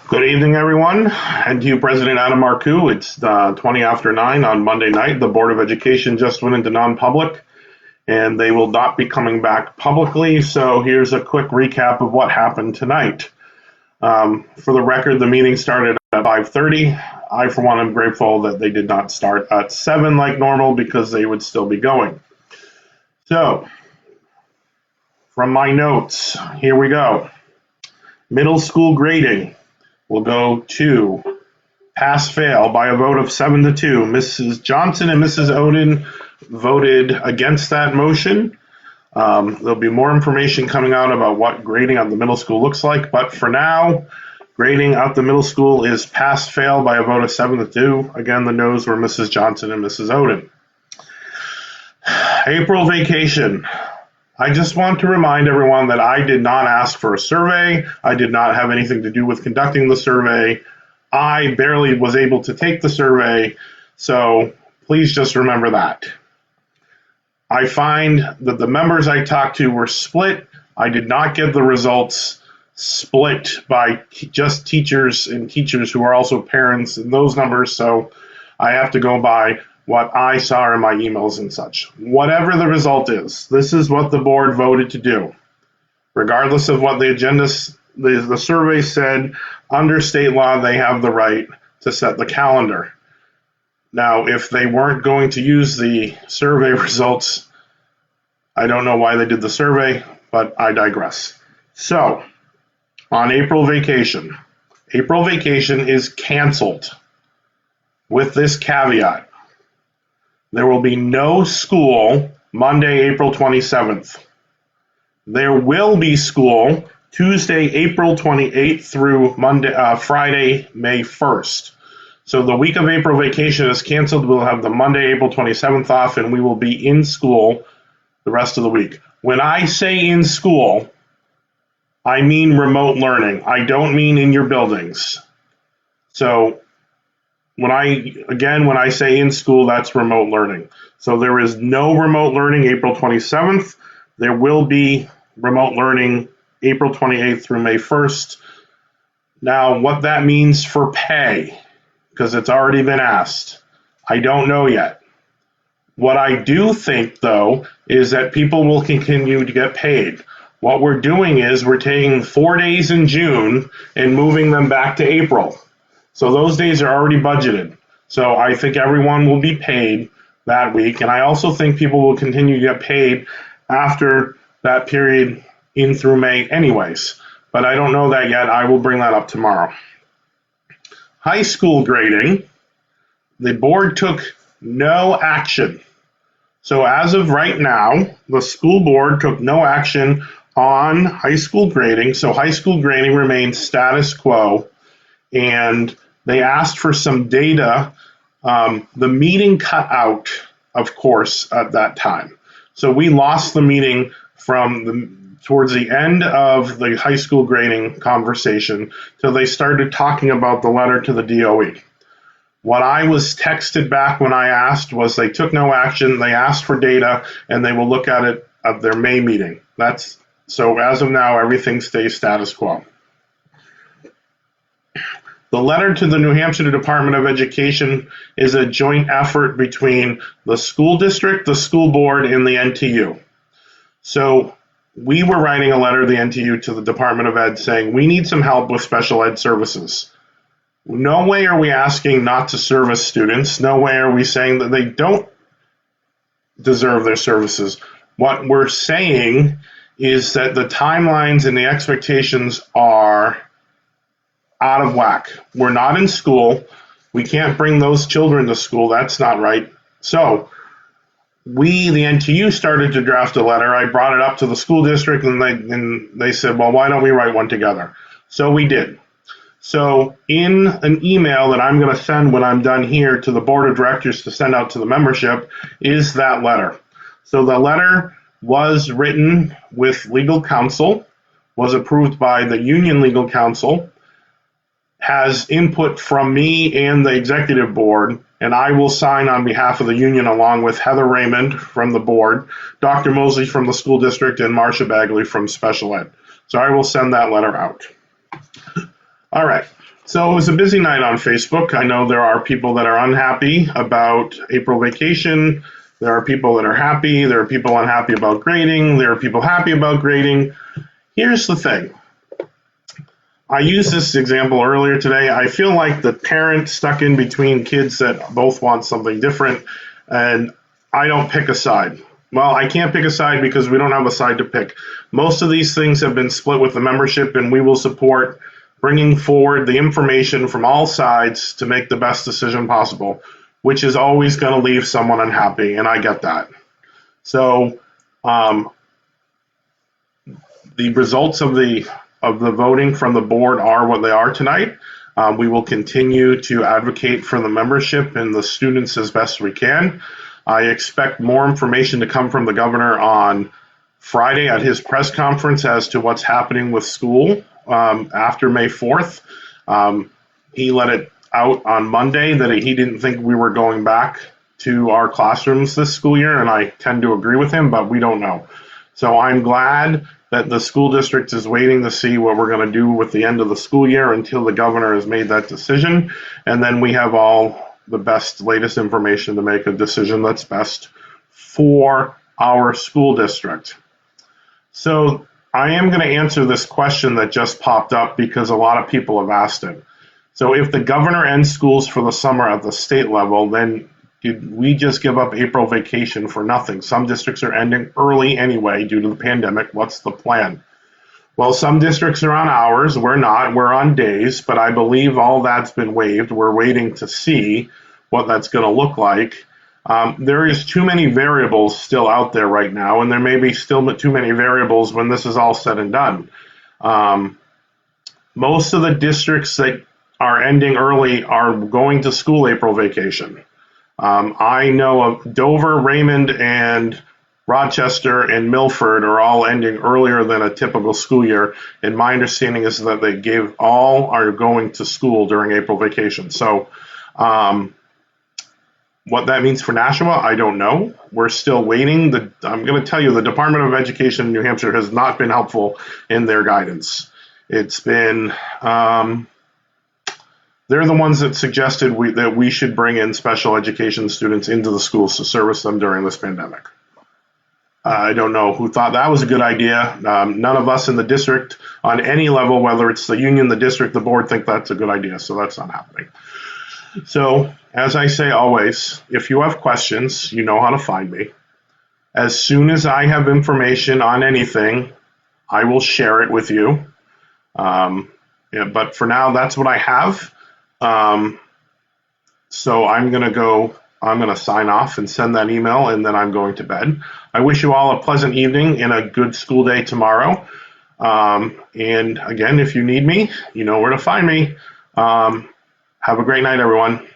Good evening, everyone. NTU President Adam Marcoux. It's 20 after 9 on Monday night. The Board of Education just went into non-public, and they will not be coming back publicly. So here's a quick recap of what happened tonight. For the record, the meeting started at 5:30. I, for one, am grateful that they did not start at 7 like normal because they would still be going. So, from my notes, here we go. Middle school grading will go to pass-fail by a vote of 7-2. Mrs. Johnson and Mrs. Oden voted against that motion. There'll be more information coming out about what grading at the middle school looks like, but for now, grading at the middle school is pass-fail by a vote of 7-2. Again, the noes were Mrs. Johnson and Mrs. Oden. April vacation. I just want to remind everyone that I did not ask for a survey. I did not have anything to do with conducting the survey. I barely was able to take the survey, so please just remember that. I find that the members I talked to were split. I did not get the results split by just teachers and teachers who are also parents and those numbers, so I have to go by what I saw in my emails and such. Whatever the result is, this is what the board voted to do. Regardless of what the agenda, the survey said, under state law, they have the right to set the calendar. Now, if they weren't going to use the survey results, I don't know why they did the survey, but I digress. So, on April vacation is canceled with this caveat. There will be no school Monday, April 27th. There will be school Tuesday, April 28th through Friday, May 1st. So the week of April vacation is canceled. We'll have the Monday, April 27th off, and we will be in school the rest of the week. When I say in school, I mean remote learning. I don't mean in your buildings. So when I say in school, that's remote learning. So there is no remote learning April 27th. There will be remote learning April 28th through May 1st. Now, what that means for pay, because it's already been asked, I don't know yet. What I do think, though, is that people will continue to get paid. What we're doing is we're taking 4 days in June and moving them back to April. So those days are already budgeted. So I think everyone will be paid that week. And I also think people will continue to get paid after that period in through May anyways. But I don't know that yet. I will bring that up tomorrow. High school grading, the board took no action. So as of right now, the school board took no action on high school grading. So high school grading remains status quo. And they asked for some data. The meeting cut out, of course, at that time. So we lost the meeting towards the end of the high school grading conversation till they started talking about the letter to the DOE. What I was texted back when I asked was they took no action, they asked for data, and they will look at it at their May meeting. So as of now, everything stays status quo. The letter to the New Hampshire Department of Education is a joint effort between the school district, the school board, and the NTU. So we were writing a letter to the NTU to the Department of Ed saying we need some help with special ed services. No way are we asking not to service students. No way are we saying that they don't deserve their services. What we're saying is that the timelines and the expectations are out of whack. We're not in school. We can't bring those children to school. That's not right. So we, the NTU, started to draft a letter. I brought it up to the school district, and they said, well, why don't we write one together? So we did. So in an email that I'm going to send when I'm done here to the board of directors to send out to the membership is that letter. So the letter was written with legal counsel, was approved by the union legal counsel, has input from me and the executive board, and I will sign on behalf of the union along with Heather Raymond from the board, Dr. Mosley from the school district, and Marcia Bagley from special ed. So I will send that letter out. All right. So it was a busy night on Facebook. I know there are people that are unhappy about April vacation. There are people that are happy. There are people unhappy about grading. There are people happy about grading. Here's the thing. I used this example earlier today. I feel like the parent stuck in between kids that both want something different, and I don't pick a side. Well, I can't pick a side because we don't have a side to pick. Most of these things have been split with the membership, and we will support bringing forward the information from all sides to make the best decision possible, which is always going to leave someone unhappy, and I get that. So the results of the voting from the board are what they are tonight. We will continue to advocate for the membership and the students as best we can. I expect more information to come from the governor on Friday at his press conference as to what's happening with school after May 4th. He let it out on Monday that he didn't think we were going back to our classrooms this school year, and I tend to agree with him, but we don't know. So I'm glad that the school district is waiting to see what we're going to do with the end of the school year until the governor has made that decision, and then we have all the best, latest information to make a decision that's best for our school district. So I am going to answer this question that just popped up because a lot of people have asked it. So if the governor ends schools for the summer at the state level, then did we just give up April vacation for nothing? Some districts are ending early anyway due to the pandemic. What's the plan? Well, some districts are on hours. We're not. We're on days, but I believe all that's been waived. We're waiting to see what that's going to look like. There is too many variables still out there right now, and there may be still too many variables when this is all said and done. Most of the districts that are ending early are going to school April vacation. I know of Dover, Raymond, and Rochester and Milford are all ending earlier than a typical school year, and my understanding is that they all are going to school during April vacation. So what that means for Nashua, I don't know. We're still waiting. I'm going to tell you, the Department of Education in New Hampshire has not been helpful in their guidance. It's been, they're the ones that suggested that we should bring in special education students into the schools to service them during this pandemic. I don't know who thought that was a good idea. None of us in the district on any level, whether it's the union, the district, the board, think that's a good idea. So that's not happening. So as I say always, if you have questions, you know how to find me. As soon as I have information on anything, I will share it with you. But for now, that's what I have. So I'm going to sign off and send that email, and then I'm going to bed. I wish you all a pleasant evening and a good school day tomorrow. And again, if you need me, you know where to find me. Have a great night, everyone.